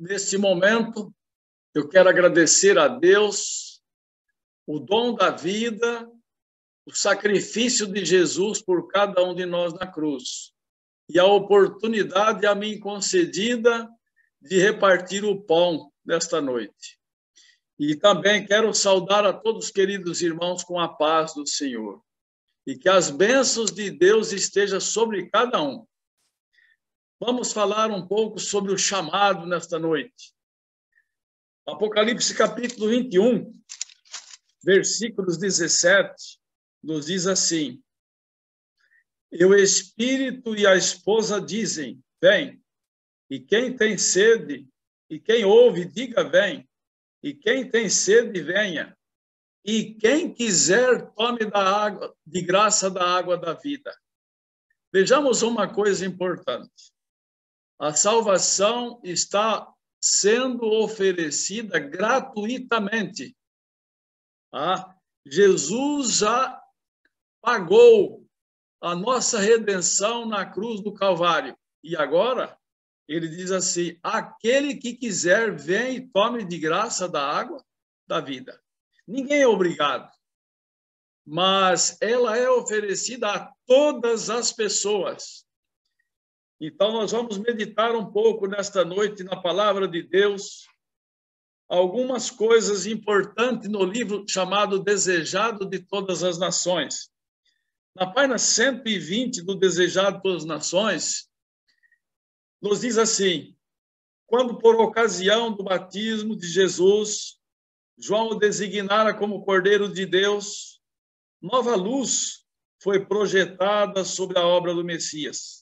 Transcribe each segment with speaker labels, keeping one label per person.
Speaker 1: Neste momento, eu quero agradecer a Deus o dom da vida, o sacrifício de Jesus por cada um de nós na cruz e a oportunidade a mim concedida de repartir o pão nesta noite. E também quero saudar a todos os queridos irmãos com a paz do Senhor e que as bênçãos de Deus estejam sobre cada um. Vamos falar um pouco sobre o chamado nesta noite. Apocalipse capítulo 21, versículos 17, nos diz assim: E o Espírito e a esposa dizem, vem. E quem tem sede, e quem ouve, diga, vem. E quem tem sede, venha. E quem quiser, tome da água, de graça da água da vida. Vejamos uma coisa importante. A salvação está sendo oferecida gratuitamente. Jesus já pagou a nossa redenção na cruz do Calvário. E agora, ele diz assim, aquele que quiser, vem e tome de graça da água da vida. Ninguém é obrigado, mas ela é oferecida a todas as pessoas. Então, nós vamos meditar um pouco nesta noite na palavra de Deus, algumas coisas importantes no livro chamado Desejado de Todas as Nações. Na página 120 do Desejado de Todas as Nações, nos diz assim, quando por ocasião do batismo de Jesus, João o designara como Cordeiro de Deus, nova luz foi projetada sobre a obra do Messias.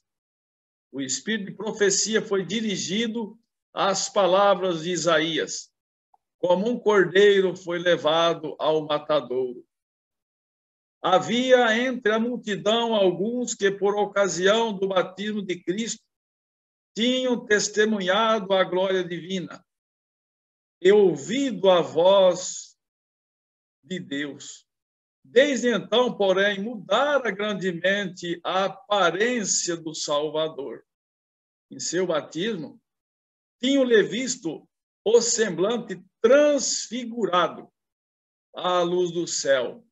Speaker 1: O espírito de profecia foi dirigido às palavras de Isaías, como um cordeiro foi levado ao matadouro. Havia entre a multidão alguns que, por ocasião do batismo de Cristo, tinham testemunhado a glória divina e ouvido a voz de Deus. Desde então, porém, mudara grandemente a aparência do Salvador. Em seu batismo, tinham-lhe visto o semblante transfigurado à luz do céu.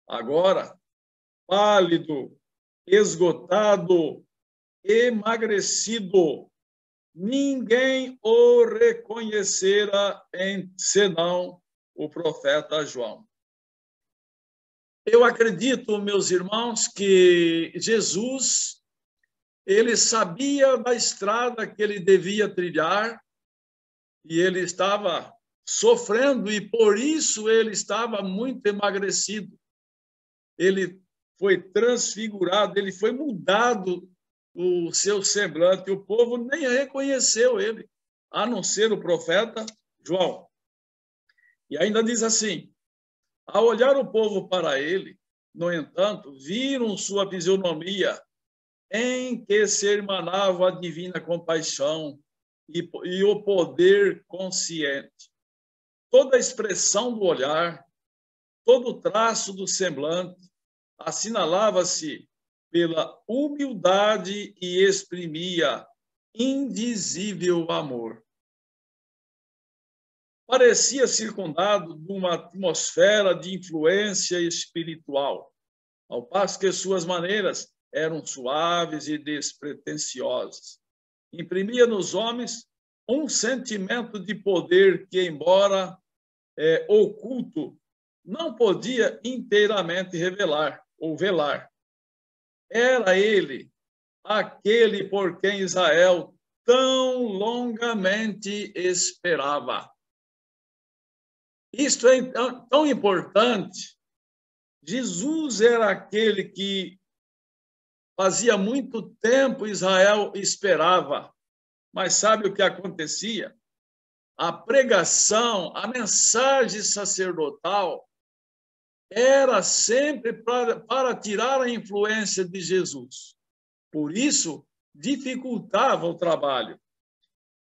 Speaker 1: Agora, pálido, esgotado, emagrecido, ninguém o reconhecera senão o profeta João. Eu acredito, meus irmãos, que Jesus, ele sabia da estrada que ele devia trilhar e ele estava sofrendo e por isso ele estava muito emagrecido. Ele foi transfigurado, ele foi mudado o seu semblante, o povo nem reconheceu ele, a não ser o profeta João. E ainda diz assim, ao olhar o povo para ele, no entanto, viram sua fisionomia em que se emanava a divina compaixão e o poder consciente. Toda a expressão do olhar, todo o traço do semblante, assinalava-se pela humildade e exprimia indizível amor. Parecia circundado de uma atmosfera de influência espiritual, ao passo que suas maneiras eram suaves e despretensiosas. Imprimia nos homens um sentimento de poder que, embora oculto, não podia inteiramente revelar ou velar. Era ele, aquele por quem Israel tão longamente esperava. Isto é tão importante. Jesus era aquele que fazia muito tempo Israel esperava. Mas sabe o que acontecia? A pregação, a mensagem sacerdotal era sempre para tirar a influência de Jesus. Por isso, dificultava o trabalho.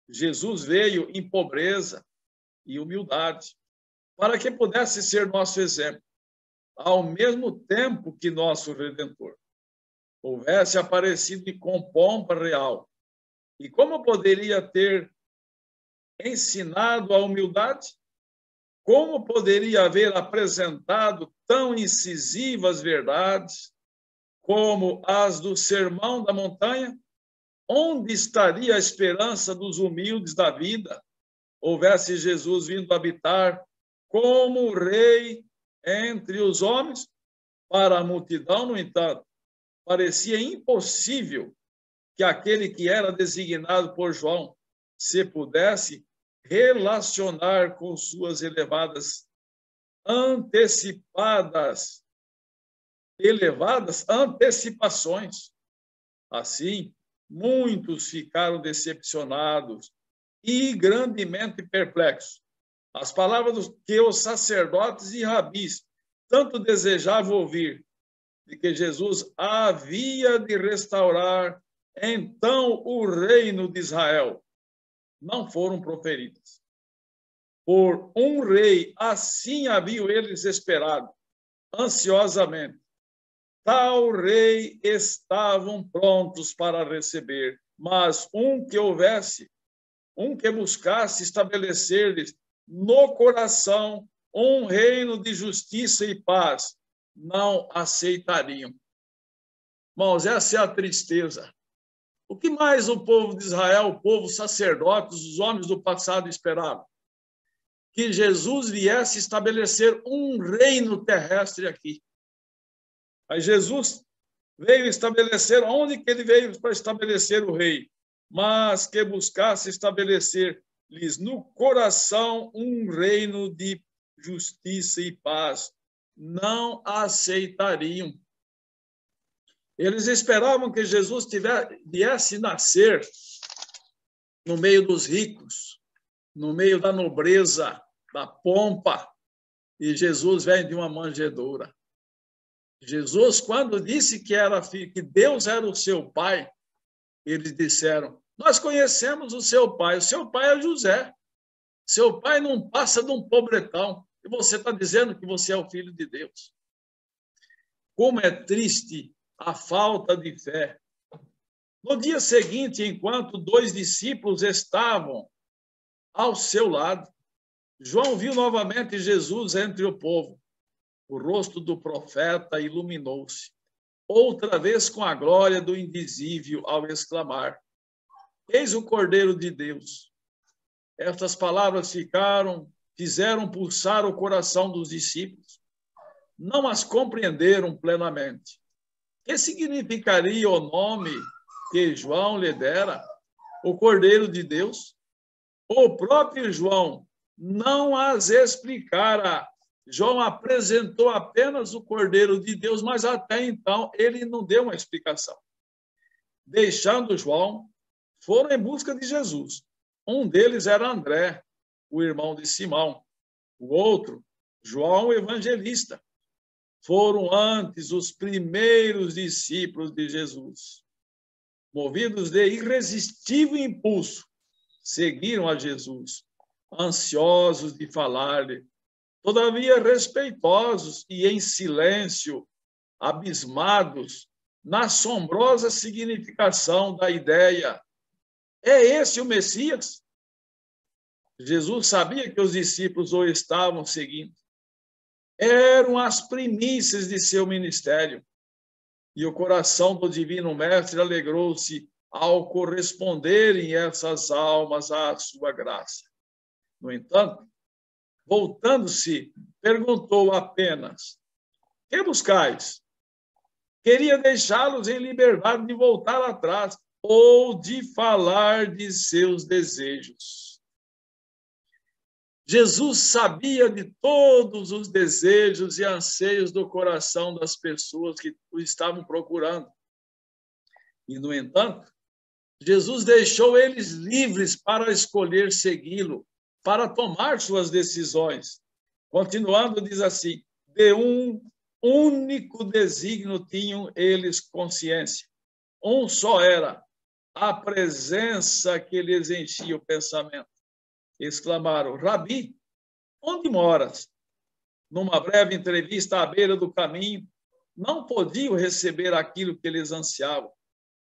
Speaker 1: Jesus veio em pobreza e humildade, para que pudesse ser nosso exemplo, ao mesmo tempo que nosso Redentor houvesse aparecido com pompa real. E como poderia ter ensinado a humildade? Como poderia haver apresentado tão incisivas verdades como as do Sermão da Montanha? Onde estaria a esperança dos humildes da vida, houvesse Jesus vindo habitar como rei entre os homens? Para a multidão, no entanto, parecia impossível que aquele que era designado por João se pudesse relacionar com suas elevadas antecipações. Assim, muitos ficaram decepcionados e grandemente perplexos. As palavras que os sacerdotes e rabis tanto desejavam ouvir, de que Jesus havia de restaurar então o reino de Israel, não foram proferidas. Por um rei, assim haviam eles esperado, ansiosamente. Tal rei estavam prontos para receber, mas um que buscasse estabelecer-lhes no coração um reino de justiça e paz, não aceitariam. Irmãos, essa é a tristeza. O que mais o povo de Israel, o povo sacerdotes, os homens do passado esperavam? Que Jesus viesse estabelecer um reino terrestre aqui. Mas Jesus veio estabelecer, onde que ele veio para estabelecer o rei? Mas que buscasse estabelecer-lhes no coração um reino de justiça e paz. Não aceitariam. Eles esperavam que Jesus viesse nascer no meio dos ricos, no meio da nobreza, da pompa, e Jesus vem de uma manjedoura. Jesus, quando disse que era filho, que Deus era o seu pai, eles disseram: nós conhecemos o seu pai é José. Seu pai não passa de um pobretão, e você está dizendo que você é o filho de Deus. Como é triste a falta de fé. No dia seguinte, enquanto 2 discípulos estavam ao seu lado, João viu novamente Jesus entre o povo. O rosto do profeta iluminou-se, outra vez com a glória do indizível, ao exclamar: eis o Cordeiro de Deus. Estas palavras fizeram pulsar o coração dos discípulos. Não as compreenderam plenamente. Que significaria o nome que João lhe dera, o Cordeiro de Deus? O próprio João não as explicara. João apresentou apenas o Cordeiro de Deus, mas até então ele não deu uma explicação. Deixando João, foram em busca de Jesus. Um deles era André, o irmão de Simão. O outro, João, o evangelista. Foram antes os primeiros discípulos de Jesus. Movidos de irresistível impulso, seguiram a Jesus, ansiosos de falar-lhe, todavia respeitosos e em silêncio, abismados na assombrosa significação da ideia. É esse o Messias? Jesus sabia que os discípulos o estavam seguindo. Eram as primícias de seu ministério. E o coração do Divino Mestre alegrou-se ao corresponderem essas almas à sua graça. No entanto, voltando-se, perguntou apenas: que buscais? Queria deixá-los em liberdade de voltar atrás ou de falar de seus desejos. Jesus sabia de todos os desejos e anseios do coração das pessoas que o estavam procurando. E, no entanto, Jesus deixou eles livres para escolher segui-lo, para tomar suas decisões. Continuando, diz assim: de um único desígnio tinham eles consciência. Um só era a presença que lhes enchia o pensamento. Exclamaram: Rabi, onde moras? Numa breve entrevista à beira do caminho, não podiam receber aquilo que eles ansiavam.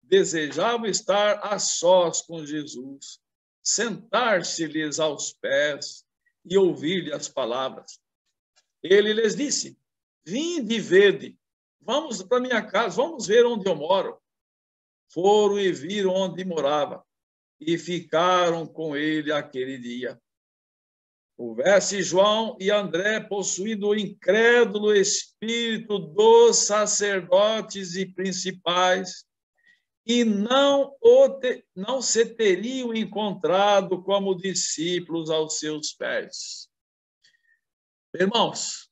Speaker 1: Desejavam estar a sós com Jesus. sentar-se-lhes aos pés e ouvir-lhe as palavras. Ele lhes disse: vinde e vede, vamos para minha casa, vamos ver onde eu moro. Foram e viram onde morava, e ficaram com ele aquele dia. Houvesse João e André possuído o incrédulo espírito dos sacerdotes e principais, e não se teriam encontrado como discípulos aos seus pés. Irmãos,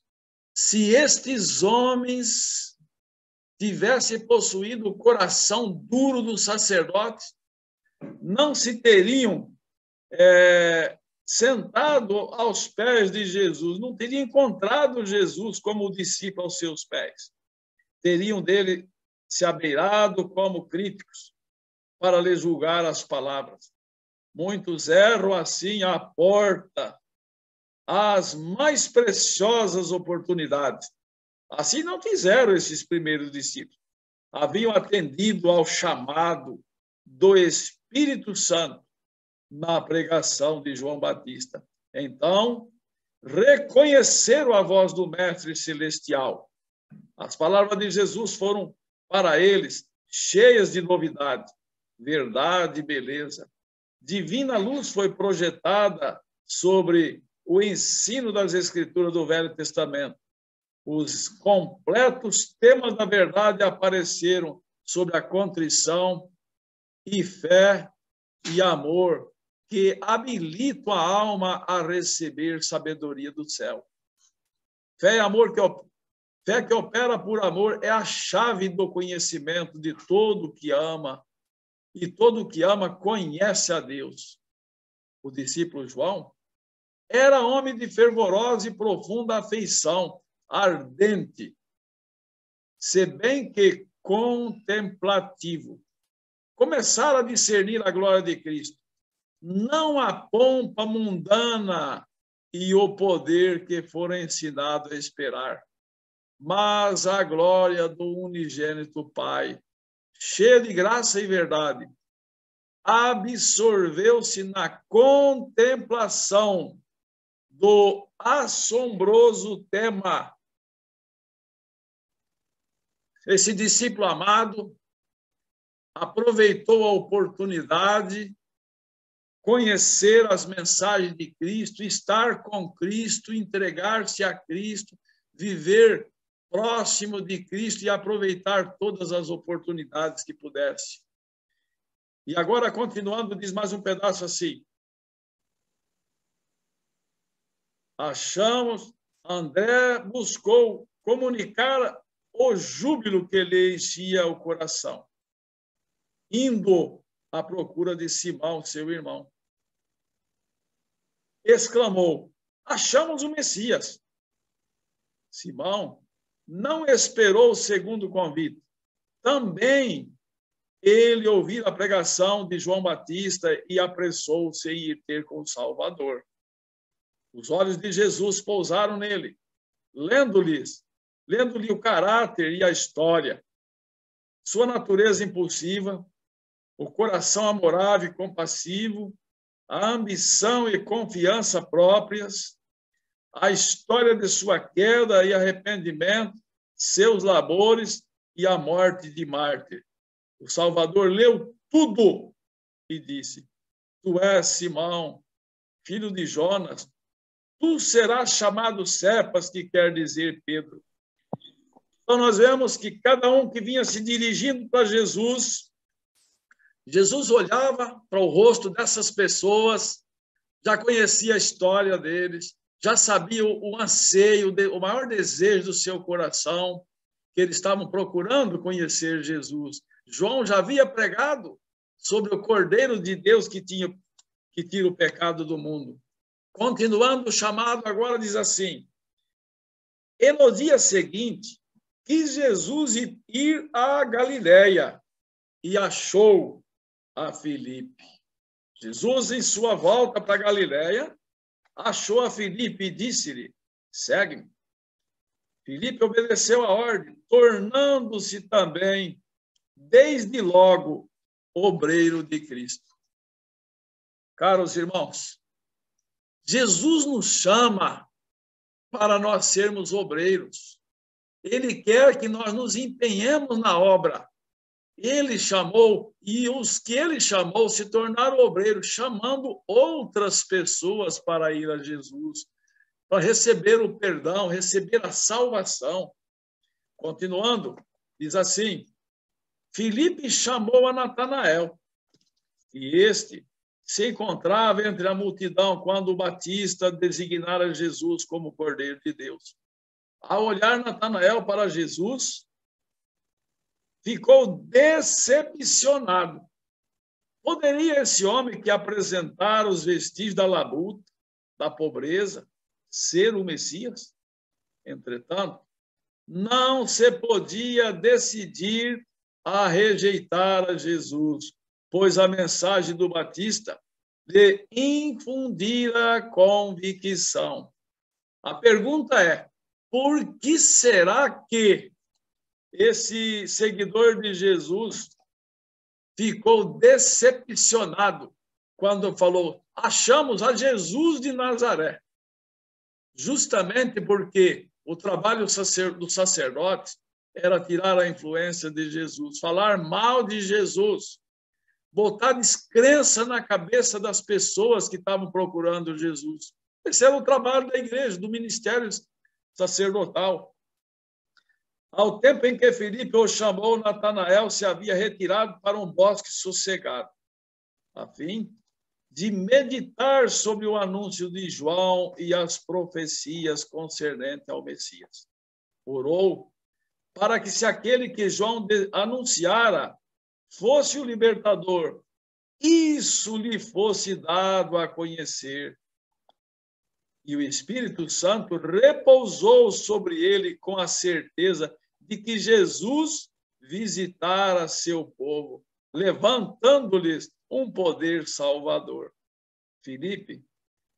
Speaker 1: se estes homens tivessem possuído o coração duro dos sacerdotes, não se teriam sentado aos pés de Jesus, não teriam encontrado Jesus como discípulo aos seus pés. Teriam dele se abeirado como críticos para lhe julgar as palavras. Muitos erram assim à porta às mais preciosas oportunidades. Assim não fizeram esses primeiros discípulos. Haviam atendido ao chamado do Espírito Santo na pregação de João Batista. Então, reconheceram a voz do Mestre Celestial. As palavras de Jesus foram para eles cheias de novidade, verdade e beleza. Divina luz foi projetada sobre o ensino das Escrituras do Velho Testamento. Os completos temas da verdade apareceram sobre a contrição e fé e amor que habilitam a alma a receber sabedoria do céu. Fé e amor Fé que opera por amor é a chave do conhecimento de todo que ama, e todo que ama conhece a Deus. O discípulo João era homem de fervorosa e profunda afeição, ardente, se bem que contemplativo. Começara a discernir a glória de Cristo, não a pompa mundana e o poder que foram ensinados a esperar, mas a glória do unigênito Pai, cheia de graça e verdade, absorveu-se na contemplação do assombroso tema. Esse discípulo amado aproveitou a oportunidade, conhecer as mensagens de Cristo, estar com Cristo, entregar-se a Cristo, viver próximo de Cristo e aproveitar todas as oportunidades que pudesse. E agora, continuando, diz mais um pedaço assim. André buscou comunicar o júbilo que lhe enchia o coração, indo à procura de Simão, seu irmão. Exclamou: achamos o Messias. Simão não esperou o segundo convite. Também ele ouviu a pregação de João Batista e apressou-se em ir ter com o Salvador. Os olhos de Jesus pousaram nele, lendo-lhe o caráter e a história, sua natureza impulsiva, o coração amorável e compassivo, a ambição e confiança próprias, a história de sua queda e arrependimento, seus labores e a morte de mártir. O Salvador leu tudo e disse: tu és Simão, filho de Jonas, tu serás chamado Cefas, que quer dizer Pedro. Então nós vemos que cada um que vinha se dirigindo para Jesus, Jesus olhava para o rosto dessas pessoas, já conhecia a história deles, já sabia o anseio, o maior desejo do seu coração, que eles estavam procurando conhecer Jesus. João já havia pregado sobre o Cordeiro de Deus que tira o pecado do mundo. Continuando, o chamado agora diz assim: e no dia seguinte, quis Jesus ir à Galiléia e achou a Filipe. Jesus, em sua volta para a Galiléia, achou a Filipe e disse-lhe: segue-me. Filipe obedeceu a ordem, tornando-se também, desde logo, obreiro de Cristo. Caros irmãos, Jesus nos chama para nós sermos obreiros. Ele quer que nós nos empenhemos na obra. Ele chamou, e os que ele chamou se tornaram obreiros, chamando outras pessoas para ir a Jesus, para receber o perdão, receber a salvação. Continuando, diz assim: Filipe chamou a Natanael, e este se encontrava entre a multidão quando o Batista designara Jesus como Cordeiro de Deus. Ao olhar Natanael para Jesus, ficou decepcionado. Poderia esse homem que apresentara os vestígios da labuta, da pobreza, ser o Messias? Entretanto, não se podia decidir a rejeitar a Jesus, pois a mensagem do Batista lhe infundira convicção. A pergunta é: por que será que esse seguidor de Jesus ficou decepcionado quando falou: achamos a Jesus de Nazaré? Justamente porque o trabalho dos sacerdotes era tirar a influência de Jesus, falar mal de Jesus, botar descrença na cabeça das pessoas que estavam procurando Jesus. Esse era o trabalho da igreja, do ministério sacerdotal. Ao tempo em que Filipe o chamou, Natanael se havia retirado para um bosque sossegado, a fim de meditar sobre o anúncio de João e as profecias concernentes ao Messias. Orou para que, se aquele que João anunciara fosse o libertador, isso lhe fosse dado a conhecer. E o Espírito Santo repousou sobre ele com a certeza de que Jesus visitara seu povo, levantando-lhes um poder salvador. Filipe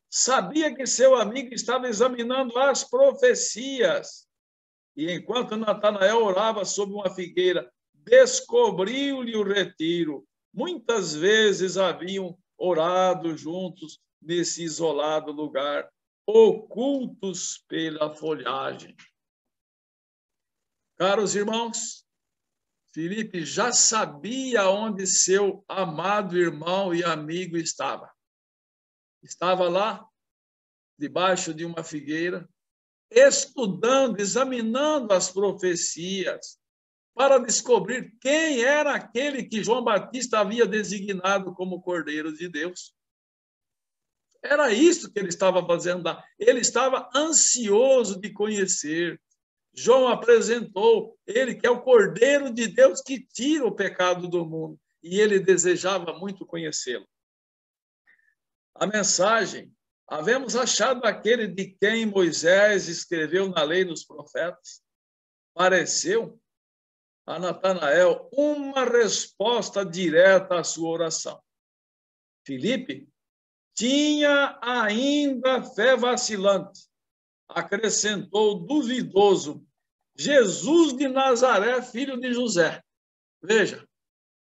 Speaker 1: sabia que seu amigo estava examinando as profecias, e enquanto Natanael orava sob uma figueira, descobriu-lhe o retiro. Muitas vezes haviam orado juntos nesse isolado lugar, ocultos pela folhagem. Caros irmãos, Filipe já sabia onde seu amado irmão e amigo estava. Estava lá, debaixo de uma figueira, estudando, examinando as profecias, para descobrir quem era aquele que João Batista havia designado como Cordeiro de Deus. Era isso que ele estava fazendo lá. Ele estava ansioso de conhecer. João apresentou ele que é o Cordeiro de Deus que tira o pecado do mundo. E ele desejava muito conhecê-lo. A mensagem: havemos achado aquele de quem Moisés escreveu na lei dos profetas, pareceu a Natanael uma resposta direta à sua oração. Filipe tinha ainda fé vacilante, acrescentou duvidoso: Jesus de Nazaré, filho de José. Veja,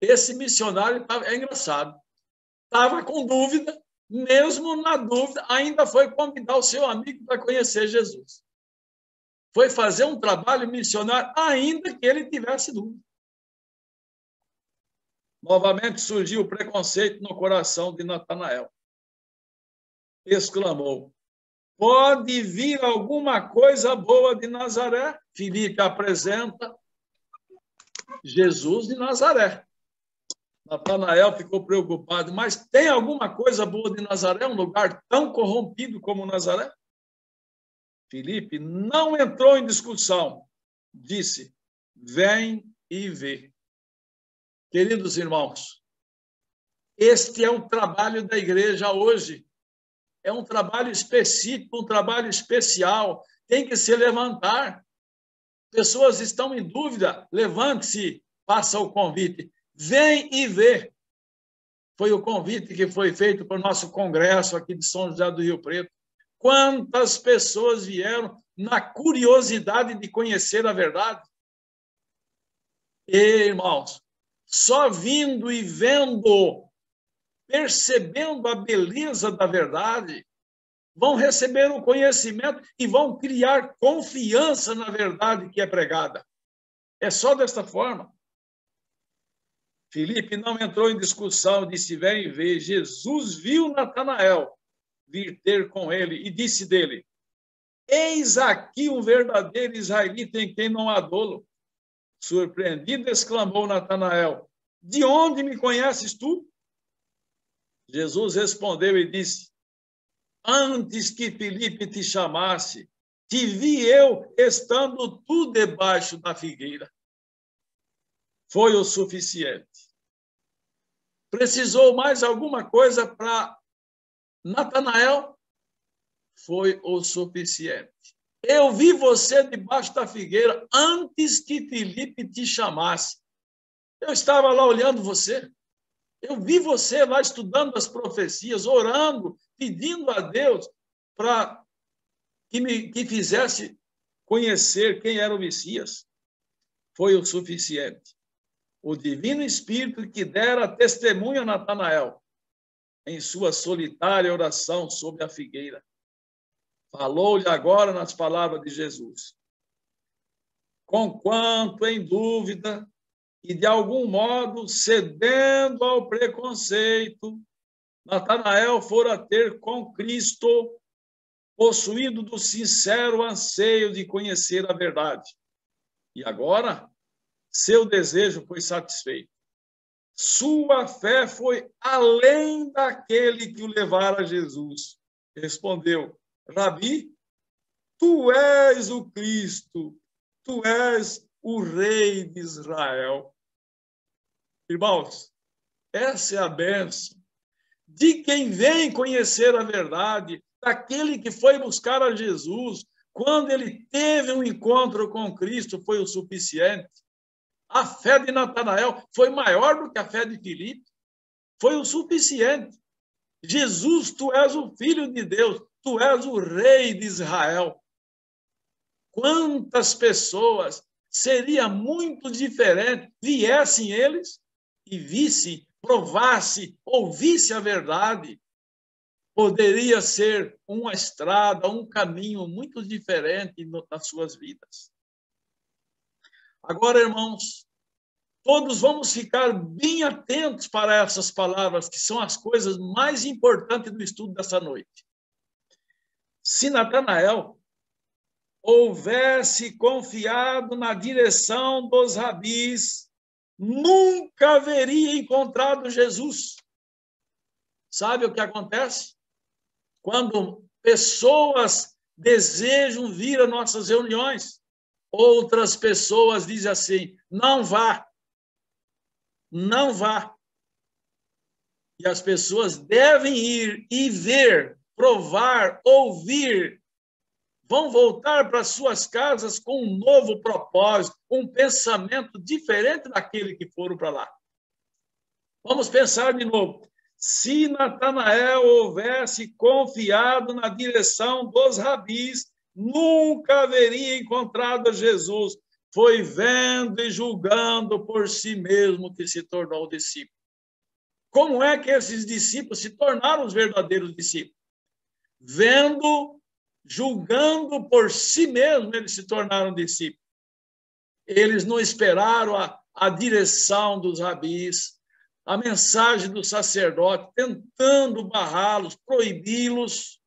Speaker 1: esse missionário é engraçado. Estava com dúvida, mesmo na dúvida, ainda foi convidar o seu amigo para conhecer Jesus. Foi fazer um trabalho missionário, ainda que ele tivesse dúvida. Novamente surgiu o preconceito no coração de Natanael. Exclamou: pode vir alguma coisa boa de Nazaré? Filipe apresenta Jesus de Nazaré. Natanael ficou preocupado: mas tem alguma coisa boa de Nazaré? Um lugar tão corrompido como Nazaré? Filipe não entrou em discussão. Disse: vem e vê. Queridos irmãos, este é o trabalho da igreja hoje. É um trabalho específico, um trabalho especial. Tem que se levantar. Pessoas estão em dúvida. Levante-se, faça o convite. Vem e vê. Foi o convite que foi feito para o nosso congresso aqui de São José do Rio Preto. Quantas pessoas vieram na curiosidade de conhecer a verdade? E, irmãos, só vindo e vendo percebendo a beleza da verdade, vão receber o conhecimento e vão criar confiança na verdade que é pregada. É só desta forma. Filipe não entrou em discussão, disse: vem ver. Jesus viu Natanael vir ter com ele e disse dele: eis aqui um verdadeiro israelita em quem não há dolo. Surpreendido, exclamou Natanael: de onde me conheces tu? Jesus respondeu e disse: antes que Filipe te chamasse, te vi eu estando tu debaixo da figueira. Foi o suficiente. Precisou mais alguma coisa para Natanael? Foi o suficiente. Eu vi você debaixo da figueira antes que Filipe te chamasse. Eu estava lá olhando você. Eu vi você lá estudando as profecias, orando, pedindo a Deus para que fizesse conhecer quem era o Messias. Foi o suficiente. O Divino Espírito que dera testemunho a Natanael em sua solitária oração sob a figueira. Falou-lhe agora nas palavras de Jesus: conquanto em dúvida e de algum modo cedendo ao preconceito, Natanael fora ter com Cristo, possuído do sincero anseio de conhecer a verdade. E agora, seu desejo foi satisfeito. Sua fé foi além daquele que o levara a Jesus. Respondeu: Rabi, tu és o Cristo, tu és o Rei de Israel. Irmãos, essa é a bênção de quem vem conhecer a verdade, daquele que foi buscar a Jesus. Quando ele teve um encontro com Cristo, foi o suficiente. A fé de Natanael foi maior do que a fé de Filipe. Foi o suficiente. Jesus, tu és o Filho de Deus, tu és o Rei de Israel. Quantas pessoas seria muito diferente viessem eles e vissem, provasse, ouvisse a verdade. Poderia ser uma estrada, um caminho muito diferente nas suas vidas. Agora, irmãos, todos vamos ficar bem atentos para essas palavras, que são as coisas mais importantes do estudo dessa noite. Se Natanael houvesse confiado na direção dos rabis, nunca haveria encontrado Jesus. Sabe o que acontece? Quando pessoas desejam vir a nossas reuniões, outras pessoas dizem assim: não vá, não vá. E as pessoas devem ir e ver, provar, ouvir, vão voltar para suas casas com um novo propósito, um pensamento diferente daquele que foram para lá. Vamos pensar de novo. Se Natanael houvesse confiado na direção dos rabis, nunca haveria encontrado Jesus. Foi vendo e julgando por si mesmo que se tornou discípulo. Como é que esses discípulos se tornaram os verdadeiros discípulos? Vendo, julgando por si mesmo, eles se tornaram discípulos. Eles não esperaram a direção dos rabis, a mensagem do sacerdote, tentando barrá-los, proibi-los.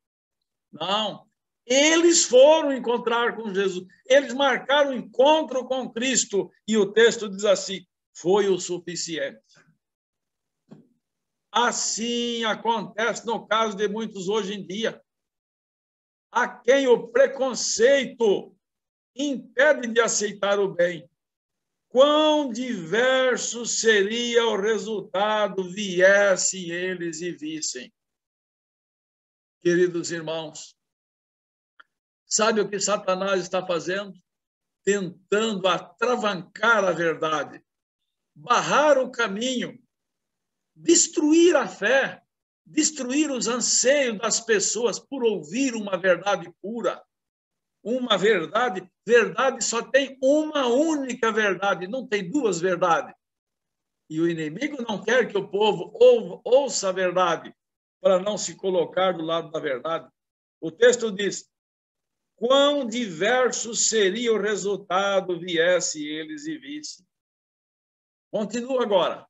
Speaker 1: Não. Eles foram encontrar com Jesus. Eles marcaram o encontro com Cristo. E o texto diz assim: foi o suficiente. Assim acontece no caso de muitos hoje em dia, a quem o preconceito impede de aceitar o bem. Quão diverso seria o resultado viessem eles e vissem. Queridos irmãos, sabe o que Satanás está fazendo? Tentando atravancar a verdade, barrar o caminho, destruir a fé, destruir os anseios das pessoas por ouvir uma verdade pura. Uma verdade só tem uma única verdade, não tem duas verdades. E o inimigo não quer que o povo ouça a verdade, para não se colocar do lado da verdade. O texto diz: quão diverso seria o resultado viesse eles e vissem. Continua agora.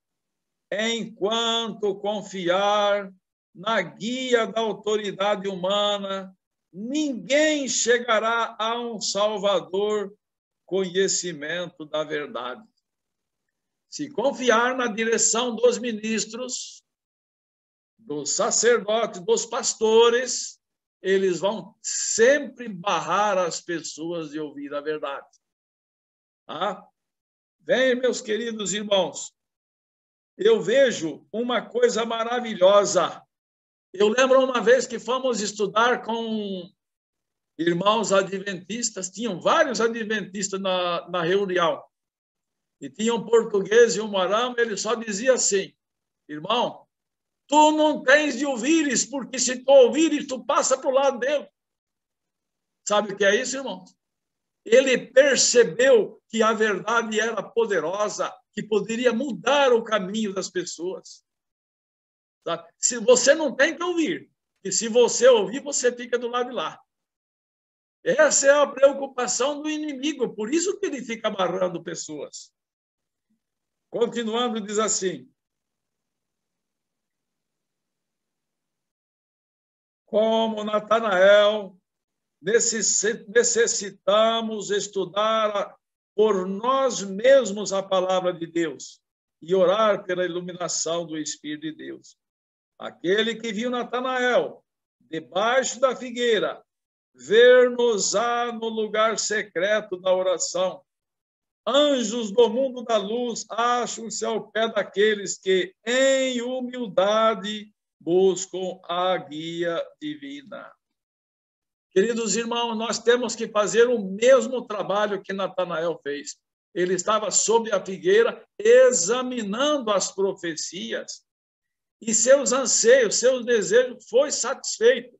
Speaker 1: Enquanto confiar na guia da autoridade humana, ninguém chegará a um Salvador conhecimento da verdade. Se confiar na direção dos ministros, dos sacerdotes, dos pastores, eles vão sempre barrar as pessoas de ouvir a verdade. Tá? Vem, meus queridos irmãos, eu vejo uma coisa maravilhosa. Eu lembro uma vez que fomos estudar com irmãos adventistas, tinham vários adventistas na reunião, e tinha um português e um marão, ele só dizia assim: irmão, tu não tens de ouvires, porque se tu ouvires, tu passa para o lado dele. Sabe o que é isso, irmão? Ele percebeu que a verdade era poderosa, que poderia mudar o caminho das pessoas. Sabe? Se você não tem que ouvir, e se você ouvir, você fica do lado de lá. Essa é a preocupação do inimigo, por isso que ele fica amarrando pessoas. Continuando, diz assim: como Natanael, necessitamos estudar por nós mesmos a palavra de Deus e orar pela iluminação do Espírito de Deus. Aquele que viu Natanael debaixo da figueira, ver-nos-á no lugar secreto da oração. Anjos do mundo da luz acham-se ao pé daqueles que, em humildade, buscam a guia divina. Queridos irmãos, nós temos que fazer o mesmo trabalho que Natanael fez. Ele estava sob a figueira, examinando as profecias, e seus anseios, seus desejos foi satisfeito,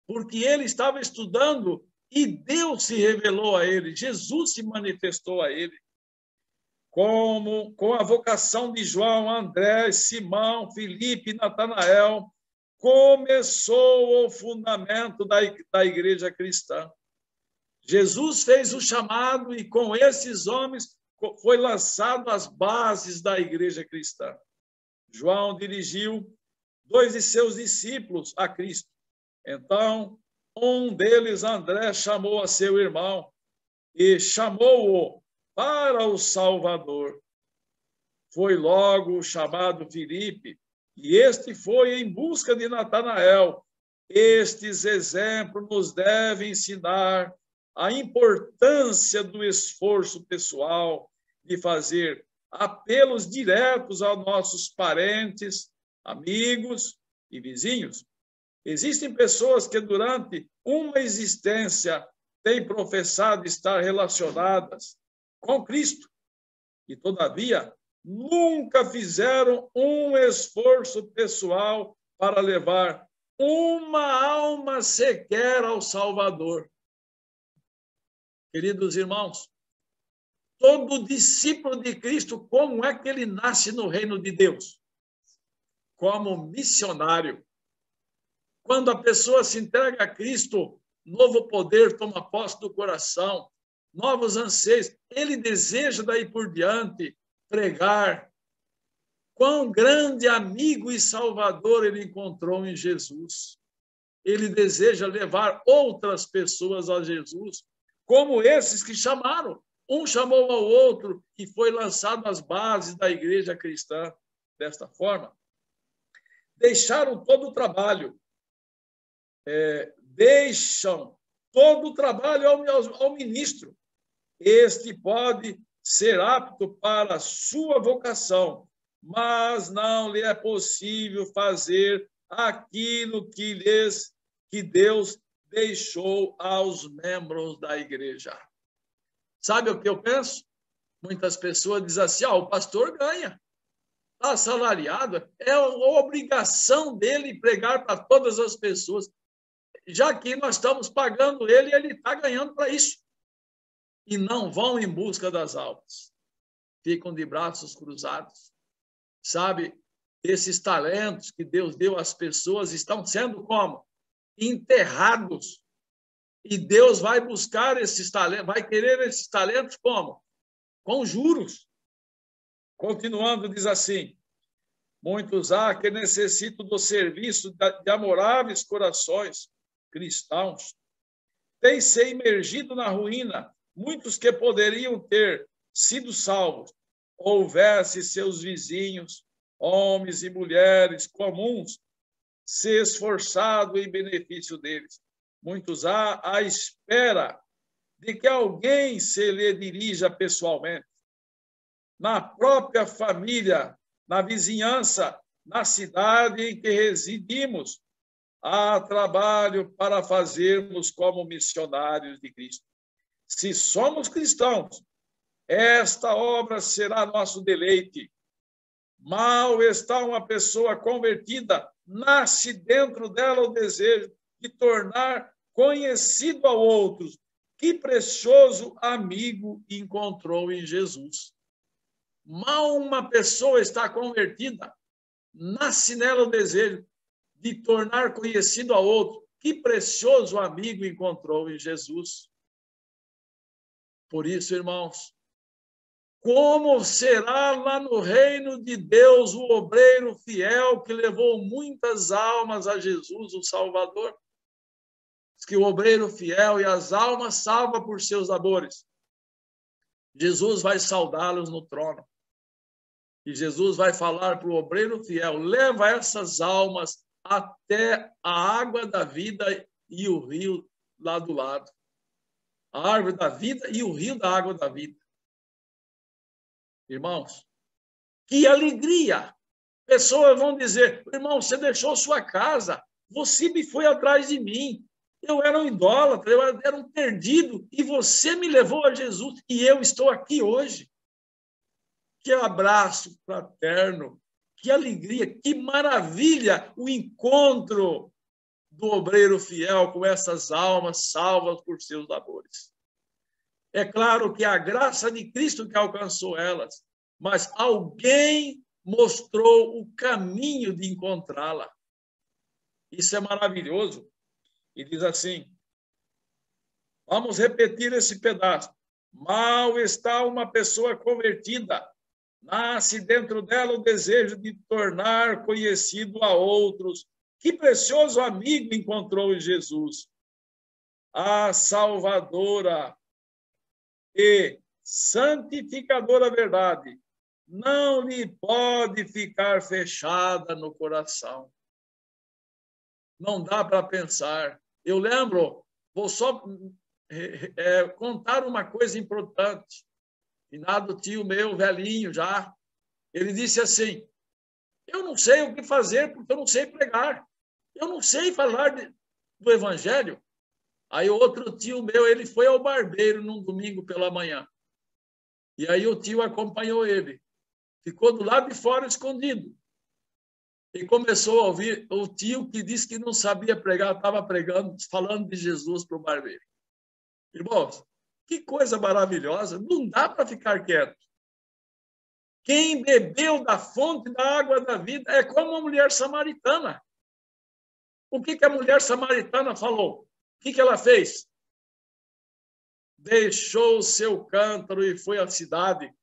Speaker 1: porque ele estava estudando e Deus se revelou a ele, Jesus se manifestou a ele. Como com a vocação de João, André, Simão, Filipe e Natanael, começou o fundamento da igreja cristã. Jesus fez o chamado e com esses homens foi lançado as bases da igreja cristã. João dirigiu 2 de seus discípulos a Cristo. Então, um deles, André, chamou a seu irmão e chamou-o para o Salvador. Foi logo chamado Filipe, e este foi em busca de Natanael. Estes exemplos nos devem ensinar a importância do esforço pessoal, de fazer apelos diretos aos nossos parentes, amigos e vizinhos. Existem pessoas que, durante uma existência, têm professado estar relacionadas com Cristo e, todavia, nunca fizeram um esforço pessoal para levar uma alma sequer ao Salvador. Queridos irmãos, todo discípulo de Cristo, como é que ele nasce no reino de Deus? Como missionário. Quando a pessoa se entrega a Cristo, novo poder toma posse do coração, novos anseios. Ele deseja daí por diante pregar. Quão grande amigo e salvador ele encontrou em Jesus. Ele deseja levar outras pessoas a Jesus, como esses que chamaram. Um chamou ao outro e foi lançado as bases da igreja cristã desta forma. Deixaram todo o trabalho. Deixam todo o trabalho ao ministro. Este pode ser apto para a sua vocação, mas não lhe é possível fazer aquilo que Deus deixou aos membros da igreja. Sabe o que eu penso? Muitas pessoas dizem assim: o pastor ganha, está assalariado, é a obrigação dele pregar para todas as pessoas. Já que nós estamos pagando ele, ele está ganhando para isso. E não vão em busca das almas. Ficam de braços cruzados. Sabe, esses talentos que Deus deu às pessoas estão sendo como? Enterrados. E Deus vai buscar esses talentos, vai querer esses talentos como? Com juros. Continuando, diz assim: muitos há que necessitam do serviço de amoráveis corações cristãos. Tem se imergido na ruína muitos que poderiam ter sido salvos, houvesse seus vizinhos, homens e mulheres comuns, se esforçado em benefício deles. Muitos há à espera de que alguém se lhe dirija pessoalmente. Na própria família, na vizinhança, na cidade em que residimos, há trabalho para fazermos como missionários de Cristo. Se somos cristãos, esta obra será nosso deleite. Mal está uma pessoa convertida, nasce dentro dela o desejo de tornar conhecido a outros que precioso amigo encontrou em Jesus. Mal uma pessoa está convertida, nasce nela o desejo de tornar conhecido a outro que precioso amigo encontrou em Jesus. Por isso, irmãos, como será lá no reino de Deus o obreiro fiel que levou muitas almas a Jesus, o Salvador? Diz que o obreiro fiel e as almas salva por seus labores. Jesus vai saudá-los no trono. E Jesus vai falar para o obreiro fiel: leva essas almas até a água da vida e o rio lá do lado. A árvore da vida e o rio da água da vida. Irmãos, que alegria! Pessoas vão dizer: irmão, você deixou sua casa, você me foi atrás de mim. Eu era um idólatra, eu era um perdido, e você me levou a Jesus, e eu estou aqui hoje. Que abraço fraterno, que alegria, que maravilha o encontro do obreiro fiel com essas almas salvas por seus labores. É claro que a graça de Cristo que alcançou elas, mas alguém mostrou o caminho de encontrá-la. Isso é maravilhoso. E diz assim, vamos repetir esse pedaço. Mal está uma pessoa convertida, nasce dentro dela o desejo de tornar conhecido a outros. Que precioso amigo encontrou em Jesus. A salvadora e santificadora verdade não lhe pode ficar fechada no coração. Não dá para pensar. Eu lembro, vou só contar uma coisa importante. Finado tio meu, velhinho já, ele disse assim: eu não sei o que fazer porque eu não sei pregar. Eu não sei falar do evangelho. Aí outro tio meu, ele foi ao barbeiro num domingo pela manhã. E aí o tio acompanhou ele. Ficou do lado de fora escondido. E começou a ouvir o tio que disse que não sabia pregar, estava pregando, falando de Jesus para o barbeiro. Irmãos, que coisa maravilhosa. Não dá para ficar quieto. Quem bebeu da fonte da água da vida é como a mulher samaritana. O que a mulher samaritana falou? O que ela fez? Deixou o seu cântaro e foi à cidade.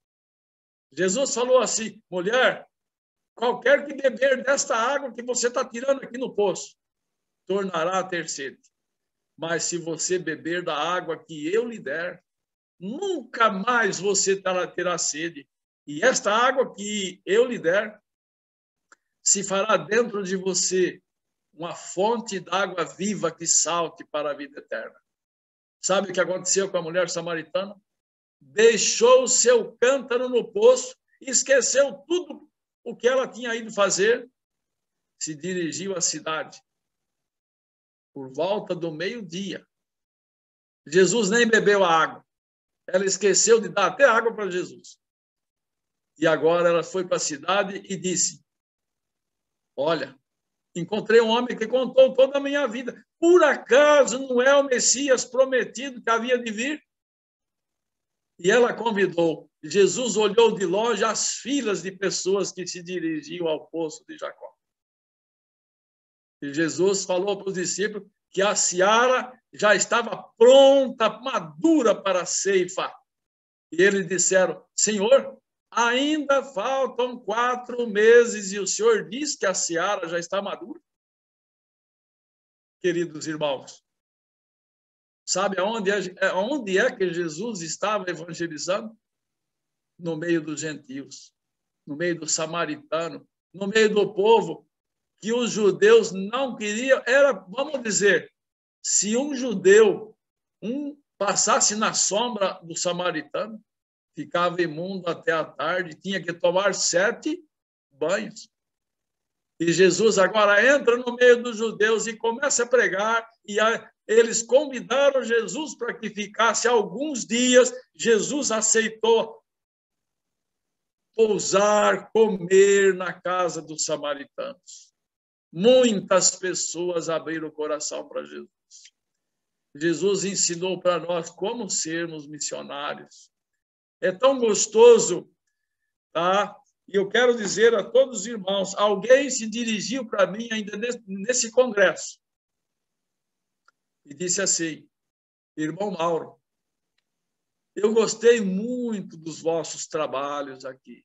Speaker 1: Jesus falou assim: mulher, qualquer que beber desta água que você está tirando aqui no poço, tornará a ter sede. Mas se você beber da água que eu lhe der, nunca mais você terá sede. E esta água que eu lhe der, se fará dentro de você uma fonte d'água viva que salte para a vida eterna. Sabe o que aconteceu com a mulher samaritana? Deixou o seu cântaro no poço, esqueceu tudo o que ela tinha ido fazer, se dirigiu à cidade. Por volta do meio-dia. Jesus nem bebeu a água. Ela esqueceu de dar até água para Jesus. E agora ela foi para a cidade e disse: olha, encontrei um homem que contou toda a minha vida. Por acaso não é o Messias prometido que havia de vir? E ela convidou. Jesus olhou de longe as filas de pessoas que se dirigiam ao poço de Jacó. E Jesus falou para os discípulos que a seara já estava pronta, madura para a ceifa. E eles disseram: Senhor, ainda faltam 4 meses e o Senhor diz que a seara já está madura? Queridos irmãos, sabe aonde é que Jesus estava evangelizando? No meio dos gentios, no meio do samaritano, no meio do povo que os judeus não queriam. Era, vamos dizer, se um judeu passasse na sombra do samaritano, ficava imundo até a tarde, tinha que tomar 7 banhos. E Jesus agora entra no meio dos judeus e começa a pregar, e eles convidaram Jesus para que ficasse alguns dias. Jesus aceitou pousar, comer na casa dos samaritanos. Muitas pessoas abriram o coração para Jesus. Jesus ensinou para nós como sermos missionários. É tão gostoso, tá? E eu quero dizer a todos os irmãos, alguém se dirigiu para mim ainda nesse congresso e disse assim: irmão Mauro, eu gostei muito dos vossos trabalhos aqui.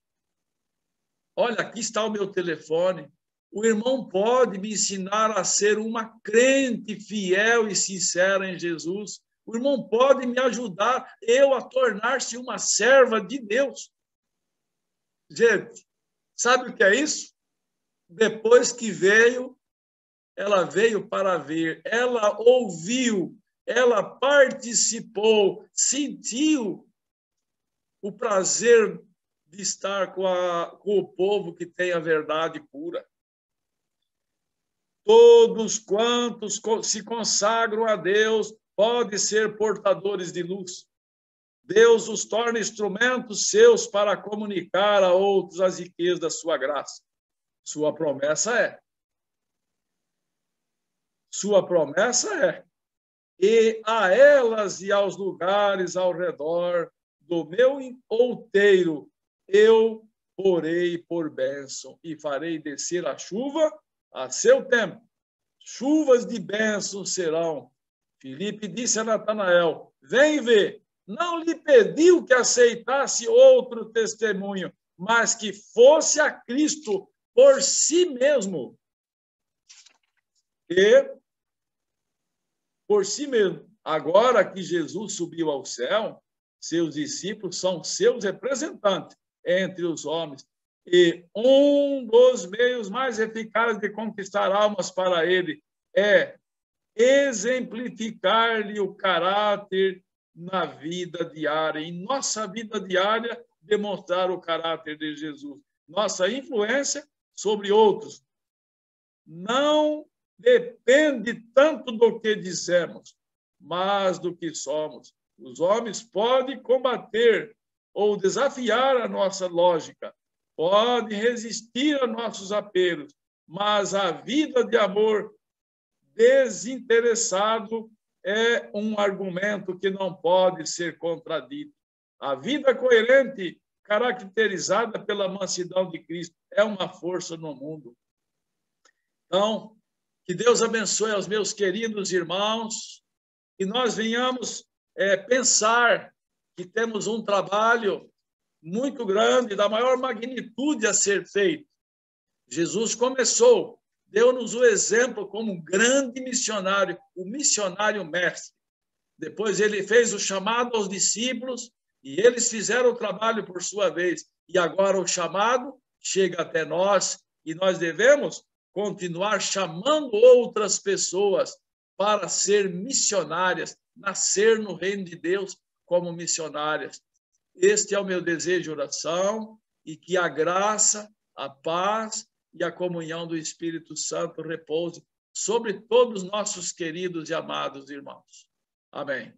Speaker 1: Olha, aqui está o meu telefone. O irmão pode me ensinar a ser uma crente fiel e sincera em Jesus. O irmão pode me ajudar eu a tornar-se uma serva de Deus. Gente, sabe o que é isso? Depois que veio, ela veio para ver, ela ouviu, ela participou, sentiu o prazer de estar com o povo que tem a verdade pura. Todos quantos se consagram a Deus podem ser portadores de luz. Deus os torna instrumentos seus para comunicar a outros as riquezas da sua graça. Sua promessa é, e a elas e aos lugares ao redor do meu outeiro eu porei por bênção e farei descer a chuva a seu tempo. Chuvas de bênção serão. Filipe disse a Natanael: vem ver. Não lhe pediu que aceitasse outro testemunho, mas que fosse a Cristo por si mesmo. E por si mesmo. Agora que Jesus subiu ao céu, seus discípulos são seus representantes entre os homens. E um dos meios mais eficazes de conquistar almas para ele é exemplificar-lhe o caráter na vida diária. Em nossa vida diária, demonstrar o caráter de Jesus. Nossa influência sobre outros não depende tanto do que dizemos, mas do que somos. Os homens podem combater ou desafiar a nossa lógica, podem resistir a nossos apelos, mas a vida de amor desinteressado é um argumento que não pode ser contradito. A vida coerente, caracterizada pela mansidão de Cristo, é uma força no mundo. Então, que Deus abençoe aos meus queridos irmãos, que nós venhamos pensar que temos um trabalho muito grande, da maior magnitude a ser feito. Jesus começou, deu-nos o exemplo como um grande missionário, o missionário mestre. Depois ele fez o chamado aos discípulos e eles fizeram o trabalho por sua vez. E agora o chamado chega até nós e nós devemos continuar chamando outras pessoas para ser missionárias, nascer no reino de Deus como missionárias. Este é o meu desejo de oração e que a graça, a paz e a comunhão do Espírito Santo repouse sobre todos nossos queridos e amados irmãos. Amém.